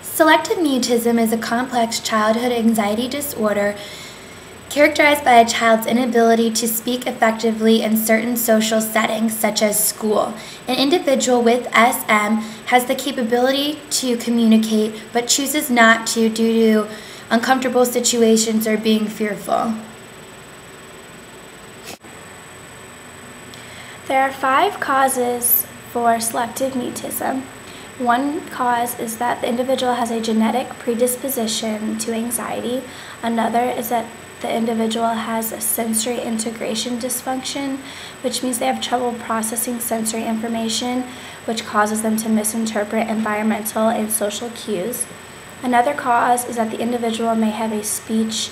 Selective mutism is a complex childhood anxiety disorder characterized by a child's inability to speak effectively in certain social settings, such as school. An individual with SM has the capability to communicate, but chooses not to due to uncomfortable situations or being fearful. There are 5 causes for selective mutism. One cause is that the individual has a genetic predisposition to anxiety. Another is that the individual has a sensory integration dysfunction, which means they have trouble processing sensory information, which causes them to misinterpret environmental and social cues. Another cause is that the individual may have a speech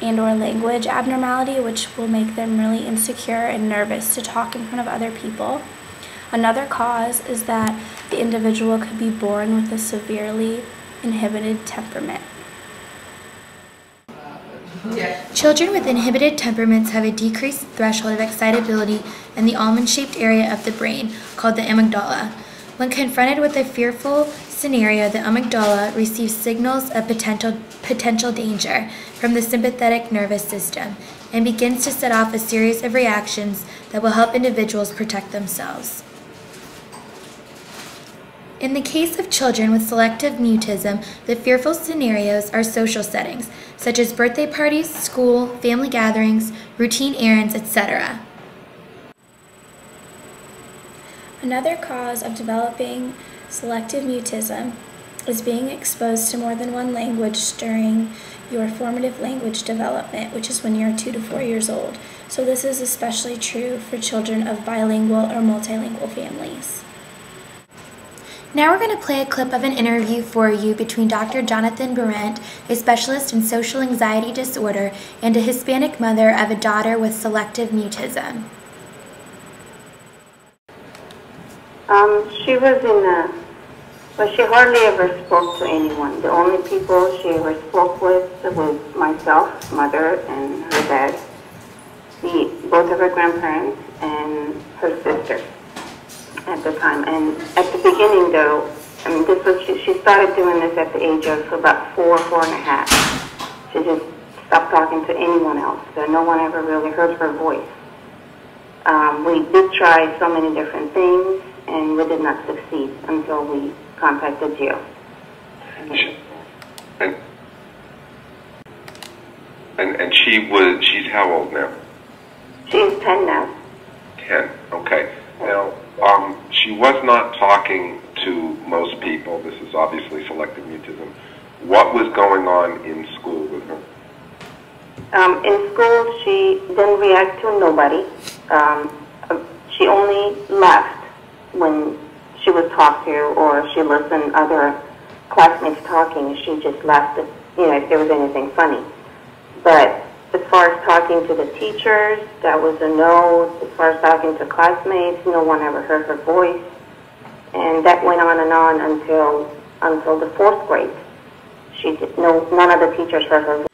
and/or language abnormality, which will make them really insecure and nervous to talk in front of other people. Another cause is that the individual could be born with a severely inhibited temperament. Children with inhibited temperaments have a decreased threshold of excitability in the almond-shaped area of the brain, called the amygdala. When confronted with a fearful scenario, the amygdala receives signals of potential danger from the sympathetic nervous system and begins to set off a series of reactions that will help individuals protect themselves. In the case of children with selective mutism, the fearful scenarios are social settings, such as birthday parties, school, family gatherings, routine errands, etc. Another cause of developing selective mutism is being exposed to more than one language during your formative language development, which is when you're 2 to 4 years old. So this is especially true for children of bilingual or multilingual families. Now we're going to play a clip of an interview for you between Dr. Jonathan Berendt, a specialist in social anxiety disorder, and a Hispanic mother of a daughter with selective mutism. She was well, she hardly ever spoke to anyone. The only people she ever spoke with was myself, mother, and her dad, both of her grandparents, and her sister at the time. And at the beginning, though, I mean, she started doing this at the age of about 4 and a half. She just stopped talking to anyone else, so no one ever really heard her voice. We did try so many different things, and we did not succeed until we contacted jail. And she's how old now? She's 10 now. 10, okay. Now, she was not talking to most people. This is obviously selective mutism. What was going on in school with her? In school, she didn't react to nobody. She only laughed when she was talked to, or she listened other classmates talking. She just laughed, if there was anything funny. But as far as talking to the teachers, that was a no. As far as talking to classmates, no one ever heard her voice. And that went on and on until the 4th grade. None of the teachers heard her voice.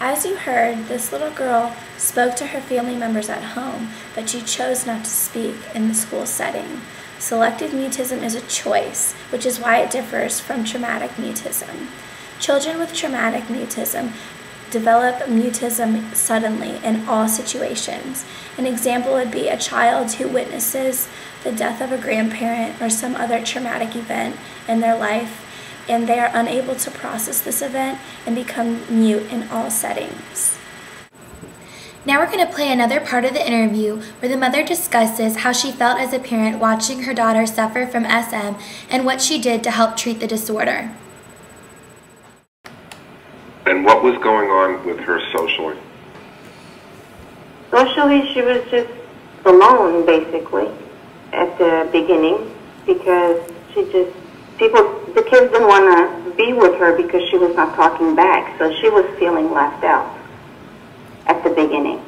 As you heard, this little girl spoke to her family members at home, but she chose not to speak in the school setting. Selective mutism is a choice, which is why it differs from traumatic mutism. Children with traumatic mutism develop mutism suddenly in all situations. An example would be a child who witnesses the death of a grandparent or some other traumatic event in their life, and they are unable to process this event and become mute in all settings. Now we're going to play another part of the interview where the mother discusses how she felt as a parent watching her daughter suffer from SM and what she did to help treat the disorder. And what was going on with her socially? Socially, she was just alone, basically, at the beginning, because the kids didn't want to be with her because she was not talking back, so she was feeling left out at the beginning.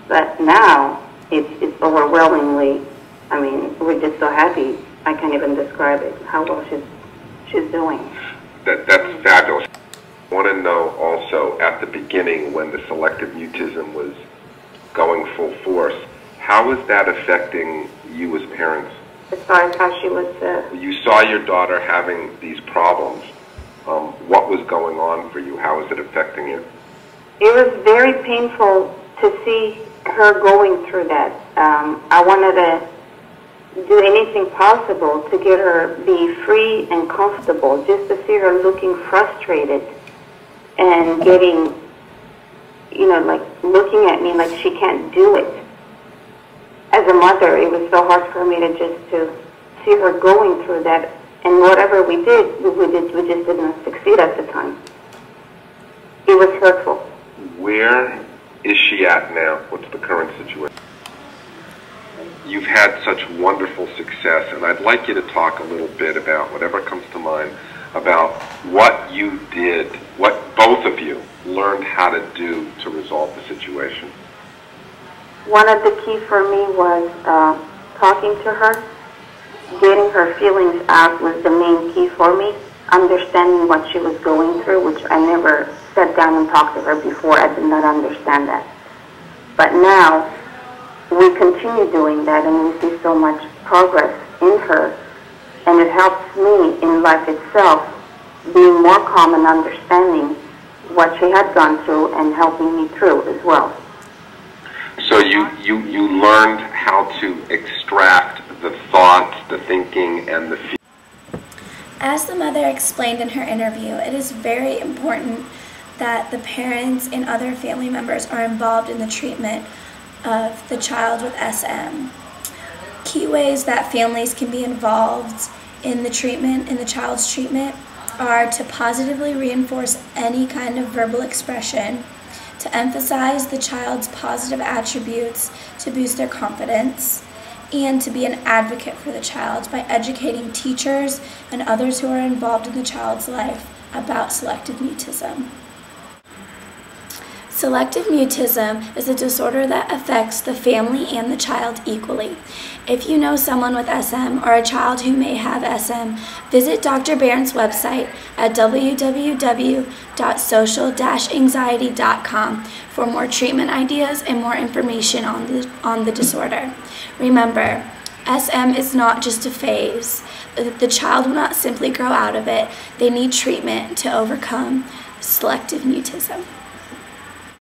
But now, it's overwhelmingly, I mean, we're just so happy, I can't even describe it, how well she's doing. That's fabulous. I want to know also, at the beginning, when the selective mutism was going full force, how is that affecting you as parents? as far as how she was. You saw your daughter having these problems. What was going on for you? How was it affecting you? It was very painful to see her going through that. I wanted to do anything possible to get her be free and comfortable, just to see her looking frustrated and getting, like looking at me like she can't do it. As a mother, it was so hard for me to see her going through that, and whatever we just didn't succeed at the time. It was hurtful. Where is she at now? What's the current situation? You've had such wonderful success, and I'd like you to talk a little bit about whatever comes to mind about what you did, what both of you learned how to do to resolve the situation. One of the keys for me was talking to her. Getting her feelings out was the main key for me. Understanding what she was going through, which I never sat down and talked to her before. I did not understand that. But now, we continue doing that, and we see so much progress in her. And it helps me in life itself, being more calm and understanding what she had gone through and helping me through as well. So you learned how to extract the thoughts, the thinking, and the feelings. As the mother explained in her interview, it is very important that the parents and other family members are involved in the treatment of the child with SM. Key ways that families can be involved in the treatment, in the child's treatment, are to positively reinforce any kind of verbal expression, to emphasize the child's positive attributes to boost their confidence, and to be an advocate for the child by educating teachers and others who are involved in the child's life about selective mutism. Selective mutism is a disorder that affects the family and the child equally. If you know someone with SM or a child who may have SM, visit Dr. Barron's website at www.social-anxiety.com for more treatment ideas and more information on the disorder. Remember, SM is not just a phase. The child will not simply grow out of it. They need treatment to overcome selective mutism.